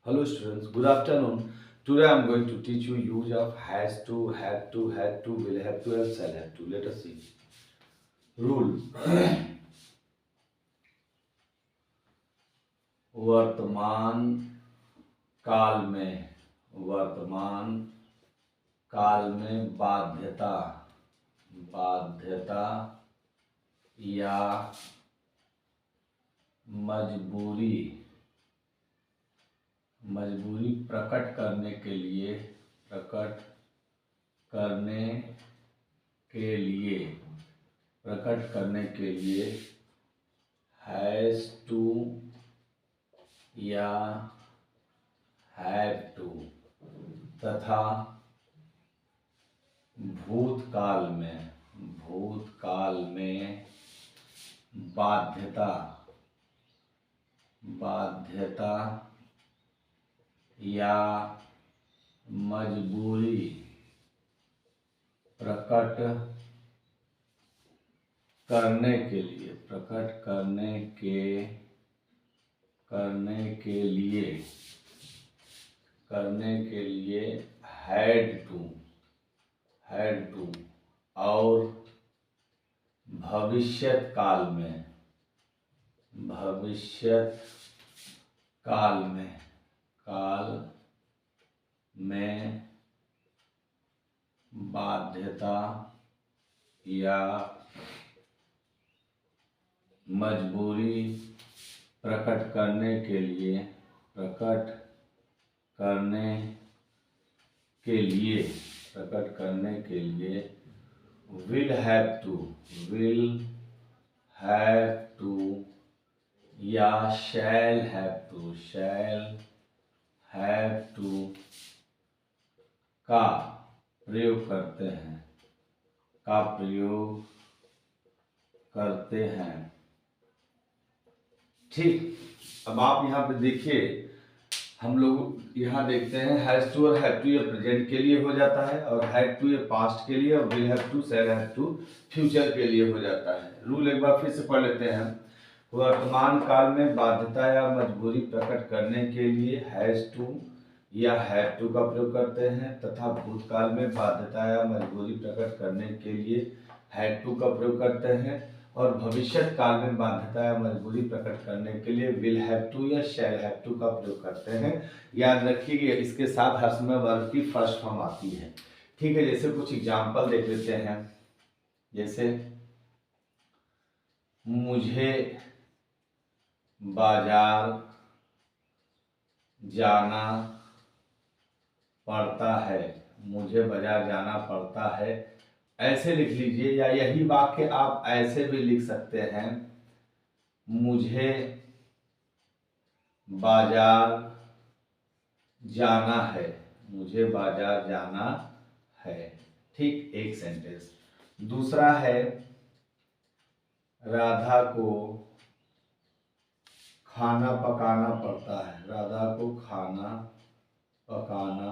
Hello students, good afternoon. Today I am going to teach you use of has to, had to, will have to and shall have to. Let us see. Rule. वर्तमान काल में वर्तमान काल में बाध्यता बाध्यता या मजबूरी मजबूरी प्रकट करने के लिए प्रकट करने के लिए हैज टू या हैव टू तथा भूतकाल में बाध्यता या मजबूरी प्रकट करने के लिए हैड टू और भविष्यत काल में बाध्यता या मजबूरी प्रकट करने के लिए will have to या shall have to का प्रयोग करते हैं। ठीक, अब आप यहाँ पे देखिए, हम लोग यहाँ देखते हैं हैज टू और हैव टू ये प्रेजेंट के लिए हो जाता है, और हैड टू ये पास्ट के लिए, और will have to shall have to future के लिए हो जाता है। रूल एक बार फिर से पढ़ लेते हैं। वर्तमान काल में बाध्यता या मजबूरी प्रकट करने के लिए हैज टू या हैव टू का प्रयोग करते हैं, तथा भूतकाल में बाध्यता या मजबूरी प्रकट करने के लिए हैड टू का प्रयोग करते हैं, और भविष्य काल में बाध्यता या मजबूरी प्रकट करने के लिए विल हैव टू या शैल हैव टू का प्रयोग करते हैं। याद रखिए, इसके साथ हर समय वर्ब की फर्स्ट फॉर्म आती है। ठीक है, जैसे कुछ एग्जाम्पल देख लेते हैं। जैसे मुझे बाजार जाना पड़ता है, मुझे बाजार जाना पड़ता है, ऐसे लिख लीजिए, या यही वाक्य आप ऐसे भी लिख सकते हैं, मुझे बाजार जाना है, मुझे बाजार जाना है। ठीक, एक सेंटेंस। दूसरा है राधा को खाना पकाना पड़ता है, राधा को खाना पकाना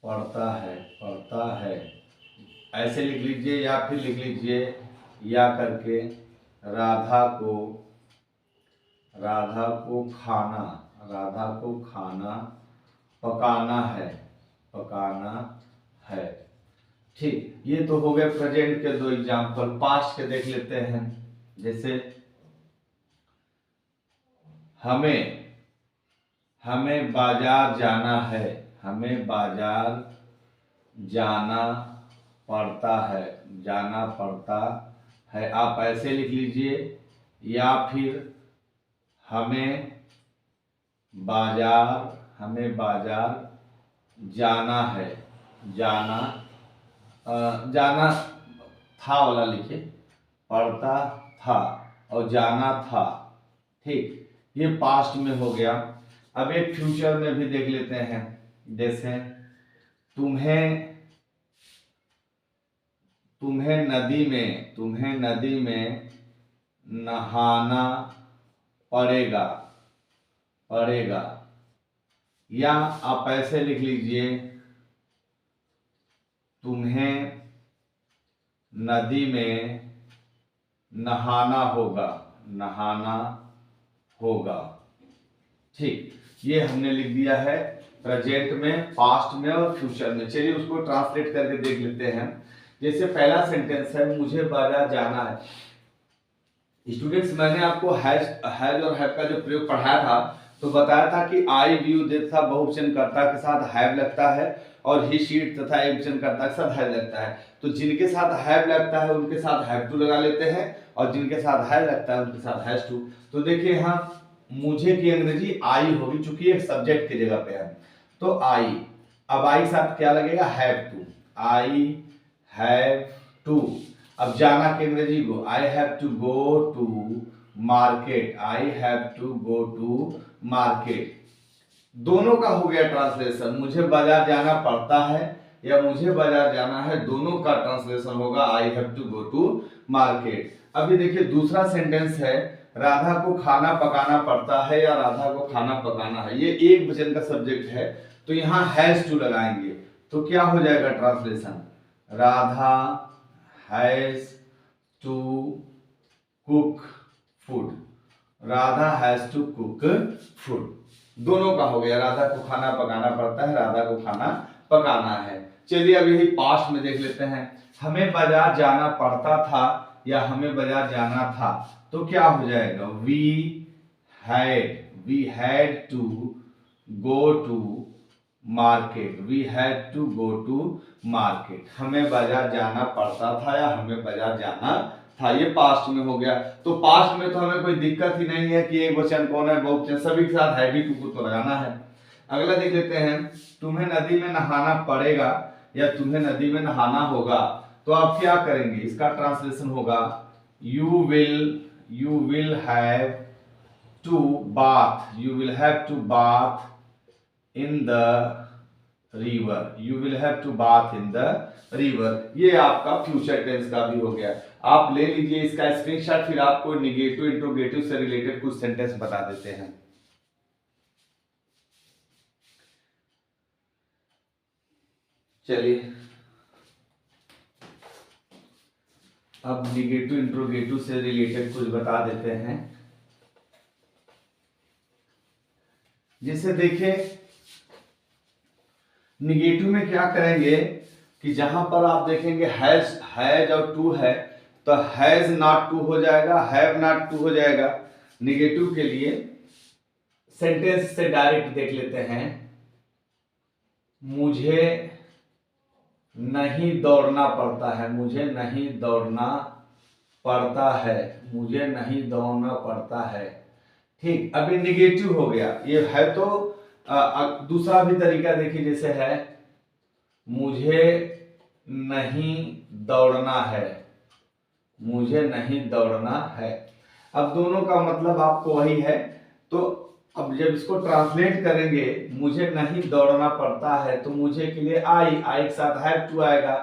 पड़ता है, ऐसे लिख लीजिए, या फिर लिख लीजिए या करके राधा को खाना पकाना है। ठीक, ये तो हो गए प्रेजेंट के दो एग्जाम्पल। पास्ट के देख लेते हैं। जैसे हमें बाजार जाना है, हमें बाजार जाना पड़ता है, आप ऐसे लिख लीजिए, या फिर हमें बाजार जाना है, जाना था वाला लिखिए, पड़ता था और जाना था। ठीक, ये पास्ट में हो गया। अब एक फ्यूचर में भी देख लेते हैं। जैसे तुम्हें नदी में नहाना पड़ेगा, या आप ऐसे लिख लीजिए, तुम्हें नदी में नहाना होगा। ठीक, ये हमने लिख दिया है प्रेजेंट में, पास्ट में और फ्यूचर में। चलिए उसको ट्रांसलेट करके देख लेते हैं। जैसे पहला सेंटेंस है, मुझे बाजार जाना है। स्टूडेंट्स, मैंने आपको हैज और हैव का जो प्रयोग पढ़ाया था तो बताया था कि आई व्यू दे तथा बहुवचन कर्ता के साथ हैव लगता है और ही शीट तथा एकवचन कर्ता के साथ हैव लगता है। तो जिनके साथ हैव लगता है उनके साथ हैव टू लगा लेते हैं और जिनके साथ हैव लगता है उनके साथ हैज टू। तो देखिए यहाँ मुझे की अंग्रेजी आई होगी, चूंकि एक सब्जेक्ट की जगह पे है तो आई। अब आई साथ क्या लगेगा, have to. I have to. अब जाना की अंग्रेजी go, I have to go to market. I have to go to market. दोनों का हो गया ट्रांसलेशन। मुझे बाजार जाना पड़ता है या मुझे बाजार जाना है, दोनों का ट्रांसलेशन होगा I have to go to market. अभी देखिए दूसरा सेंटेंस है, राधा को खाना पकाना पड़ता है या राधा को खाना पकाना है। ये एक वचन का सब्जेक्ट है तो यहाँ हैज टू लगाएंगे। तो क्या हो जाएगा translation, Radha has to cook food. Radha has to cook food. दोनों का हो गया, राधा को खाना पकाना पड़ता है, राधा को खाना पकाना है। चलिए अब यही पास्ट में देख लेते हैं। हमें बाजार जाना पड़ता था या हमें बाजार जाना था, तो क्या हो जाएगा, we had to go to market. We had to go to market. हमें बाजार जाना पड़ता था या हमें बाजार जाना था, ये पास्ट में हो गया। तो पास्ट में तो हमें कोई दिक्कत ही नहीं है कि एक वचन कौन है, बहुवचन, सभी के साथ हैवी टू को तो लगाना है। अगला देख लेते हैं, तुम्हें नदी में नहाना पड़ेगा या तुम्हें नदी में नहाना होगा। तो आप क्या करेंगे, इसका ट्रांसलेशन होगा you will have to bath. You will have to bath in the river. You will have to bath in the river. ये आपका फ्यूचर टेंस का भी हो गया। आप ले लीजिए इसका स्क्रीनशॉट, फिर आपको निगेटिव इंट्रोगेटिव से रिलेटेड कुछ सेंटेंस बता देते हैं। चलिए अब निगेटिव इंट्रोगेटिव से रिलेटेड कुछ बता देते हैं। जैसे देखिए निगेटिव में क्या करेंगे कि जहां पर आप देखेंगे हैज और टू है तो हैज नॉट टू हो जाएगा, हैव नॉट टू हो जाएगा। निगेटिव के लिए सेंटेंस से डायरेक्ट देख लेते हैं, मुझे नहीं दौड़ना पड़ता है। मुझे नहीं दौड़ना पड़ता है। मुझे नहीं दौड़ना पड़ता है। ठीक, अभी निगेटिव हो गया। ये है तो दूसरा भी तरीका देखिए, जैसे है मुझे नहीं दौड़ना है। मुझे नहीं दौड़ना है। अब दोनों का मतलब आपको वही है। तो अब जब इसको ट्रांसलेट करेंगे, मुझे नहीं दौड़ना पड़ता है तो मुझे के लिए आई के साथ हैव टू आएगा।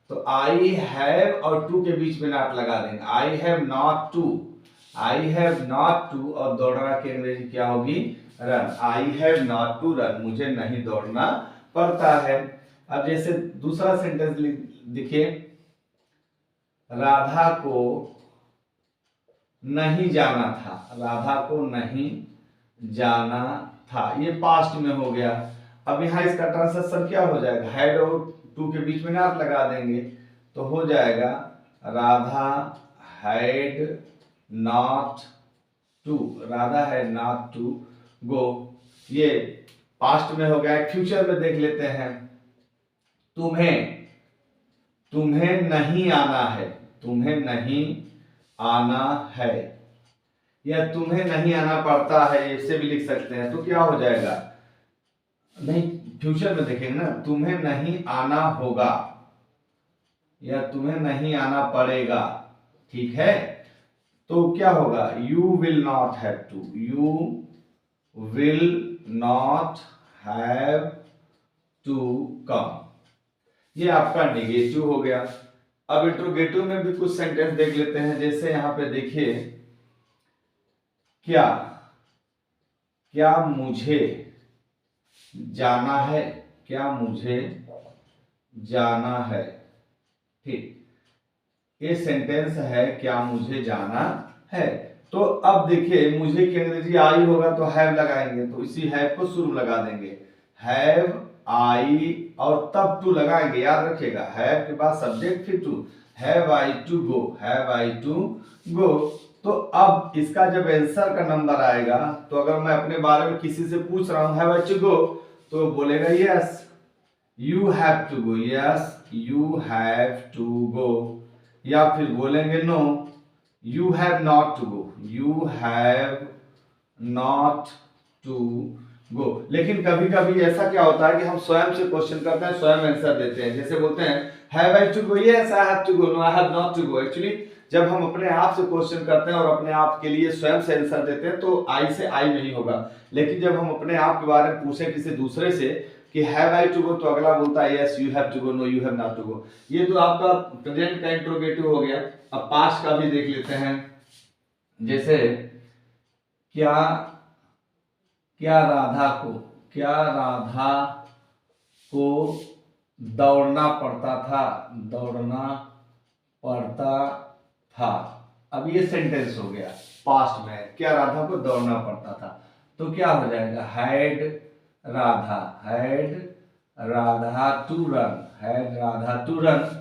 तो आई हैव और टू के बीच में नॉट लगा देंगे, I have not to. I have not to और दौड़ना की अंग्रेजी क्या होगी, run. I have not to run. मुझे नहीं दौड़ना पड़ता है। अब जैसे दूसरा सेंटेंस देखिए, राधा को नहीं जाना था। राधा को नहीं जाना था, ये पास्ट में हो गया। अब यहाँ इसका ट्रांसलेशन क्या हो जाएगा, हैड और टू के बीच में नॉट लगा देंगे तो हो जाएगा Radha had not to. Radha had not to go. ये पास्ट में हो गया। फ्यूचर में देख लेते हैं, तुम्हें नहीं आना है। तुम्हें नहीं आना है या तुम्हें नहीं आना पड़ता है, इससे भी लिख सकते हैं। तो क्या हो जाएगा, नहीं फ्यूचर में देखेंगे ना, तुम्हें नहीं आना होगा या तुम्हें नहीं आना पड़ेगा। ठीक है, तो क्या होगा, you will not have to. You will not have to come. ये आपका नेगेटिव हो गया। अब इंट्रोगेटिव में भी कुछ सेंटेंस देख लेते हैं। जैसे यहां पे देखिए, क्या मुझे जाना है। क्या मुझे जाना है। ठीक, ये सेंटेंस है क्या मुझे जाना है। तो अब देखिए मुझे की अंग्रेजी आई होगा तो हैव लगाएंगे, तो इसी हैव को शुरू लगा देंगे, हैव आई और तब टू लगाएंगे, याद रखिएगा हैव के बाद सब्जेक्ट फिर to, have I to go, have I to go. तो अब इसका जब आंसर का नंबर आएगा तो अगर मैं अपने बारे में किसी से पूछ रहा हूं हैव आई टू गो, तो बोलेगा yes you have to go, yes you have to go, या फिर बोलेंगे no you have not to go, you have not to go. लेकिन कभी कभी ऐसा क्या होता है कि हम स्वयं से क्वेश्चन करते हैं, स्वयं आंसर देते हैं, जैसे बोलते हैं have I to go, yes I have to go, no I have not to go. Actually जब हम अपने आप से क्वेश्चन करते हैं और अपने आप के लिए स्वयं से आंसर देते हैं तो आई से आई नहीं होगा, लेकिन जब हम अपने आप के बारे में पूछें किसी दूसरे से कि हैव आई टू गो, तो अगला बोलता है yes you have to go, no you have not to go. ये तो आपका प्रेजेंट का इंट्रोगेटिव हो गया। अब पास्ट का भी देख लेते हैं, जैसे क्या राधा को दौड़ना पड़ता था। अब ये सेंटेंस हो गया पास्ट में, क्या राधा को दौड़ना पड़ता था, तो क्या हो जाएगा हैड राधा टू रन,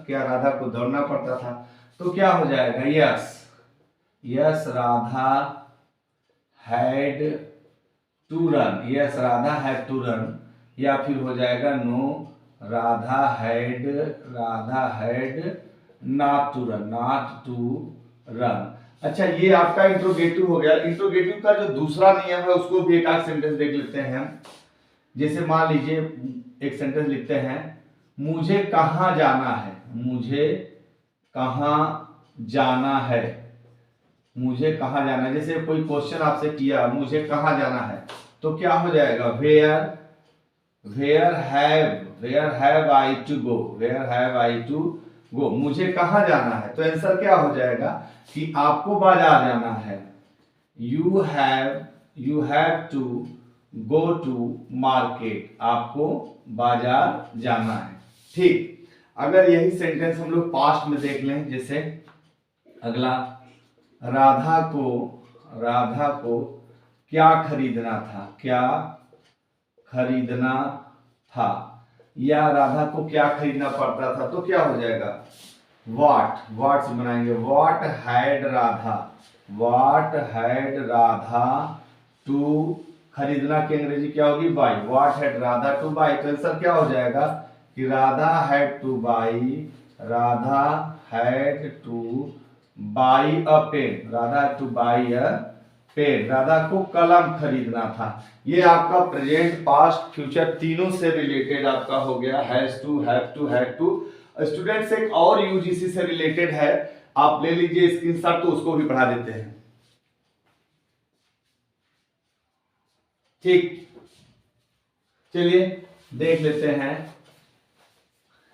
क्या राधा को दौड़ना पड़ता था, तो क्या हो जाएगा yes Radha had to run, या फिर हो जाएगा no Radha had not to run. अच्छा ये आपका इंट्रोगेटिव हो गया। इंट्रोगेटिव का जो दूसरा नियम है उसको भी एक आध सेंटेंस देख लेते हैं। जैसे मान लीजिए एक सेंटेंस लिखते हैं मुझे कहाँ जाना है, जैसे कोई क्वेश्चन आपसे किया मुझे कहाँ जाना है, तो क्या हो जाएगा where have I to go, मुझे कहाँ जाना है, तो आंसर क्या हो जाएगा कि आपको बाजार जाना है, you have to go to market, आपको बाजार जाना है। ठीक, अगर यही सेंटेंस हम लोग पास्ट में देख लें, जैसे अगला राधा को क्या खरीदना था, या राधा को क्या खरीदना पड़ता था, तो क्या हो जाएगा व्हाट से बनाएंगे, व्हाट हैड राधा टू, खरीदना की अंग्रेजी क्या होगी buy, what had Radha to buy, तो आंसर क्या हो जाएगा कि Radha had to buy a pen, राधा को कलम खरीदना था। ये आपका प्रेजेंट पास्ट फ्यूचर तीनों से रिलेटेड आपका हो गया has to, have to, had to. Students एक और यूजीसी से रिलेटेड है, आप ले लीजिए स्क्रीनशॉट, तो उसको भी पढ़ा देते हैं। ठीक, चलिए देख लेते हैं।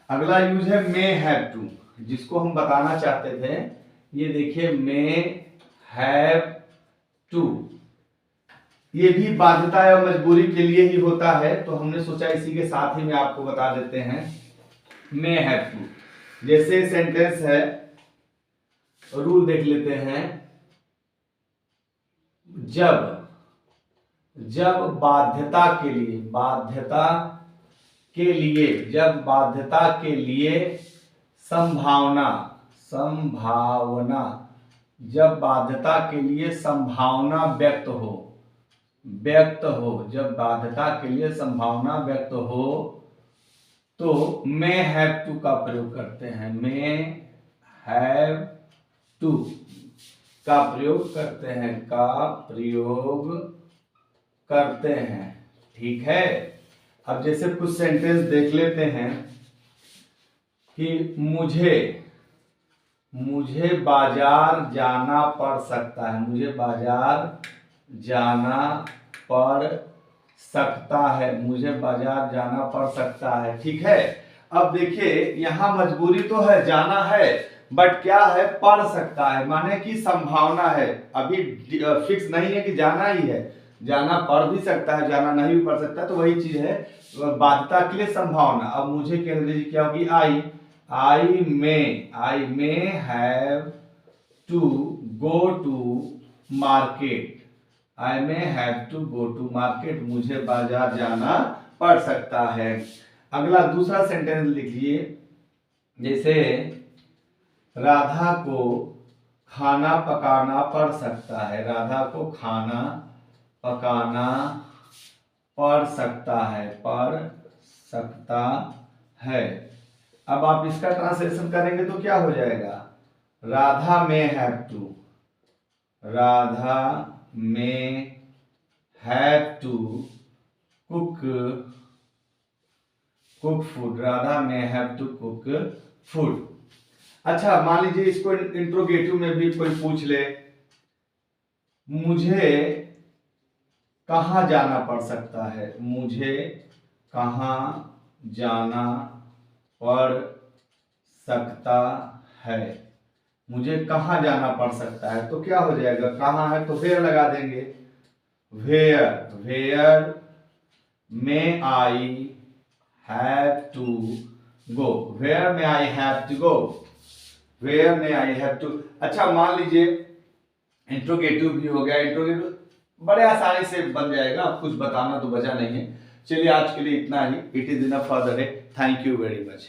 अगला यूज है मे हैव टू, जिसको हम बताना चाहते थे। ये देखिए मे हैव टू, ये भी बाध्यता या मजबूरी के लिए ही होता है, तो हमने सोचा इसी के साथ ही में आपको बता देते हैं मे हैव टू। जैसे सेंटेंस है, रूल देख लेते हैं, जब बाध्यता के लिए संभावना, जब बाध्यता के लिए संभावना व्यक्त हो, तो मे हैव टू का प्रयोग करते हैं, मे हैव टू का प्रयोग करते हैं। ठीक है, अब जैसे कुछ सेंटेंस देख लेते हैं कि मुझे बाजार जाना पड़ सकता है, मुझे बाजार जाना पड़ सकता है। ठीक है, अब देखिए यहाँ मजबूरी तो है, जाना है, बट क्या है, पढ़ सकता है, माने कि संभावना है, अभी फिक्स नहीं है कि जाना ही है, जाना पढ़ भी सकता है, जाना नहीं भी पढ़ सकता, तो वही चीज है बाध्यता के लिए संभावना। अब मुझे की अंग्रेजी क्या होगी I may have to go to market, I may have to go to market, मुझे बाजार जाना पड़ सकता है। अगला दूसरा सेंटेंस लिखिए, जैसे राधा को खाना पकाना पड़ सकता है, राधा को खाना पकाना पड़ सकता है। अब आप इसका ट्रांसलेशन करेंगे तो क्या हो जाएगा, राधा में have to cook food, Radha में हैव टू कुक फूड। अच्छा, मान लीजिए इसको इंट्रोगेटिव में भी कोई पूछ ले, मुझे कहाँ जाना पड़ सकता है, मुझे कहाँ जाना पड़ सकता है, मुझे कहाँ जाना पड़ सकता है, तो क्या हो जाएगा, कहाँ है तो वेयर लगा देंगे, वेयर में I have to go, where में I have to go, where में आई हैव टू। अच्छा, मान लीजिए इंट्रोगेटिव भी हो गया, इंट्रोगेटिव बड़े आसानी से बन जाएगा, अब कुछ बताना तो बचा नहीं है। चलिए आज के लिए इतना ही, it is enough for the day, thank you very much.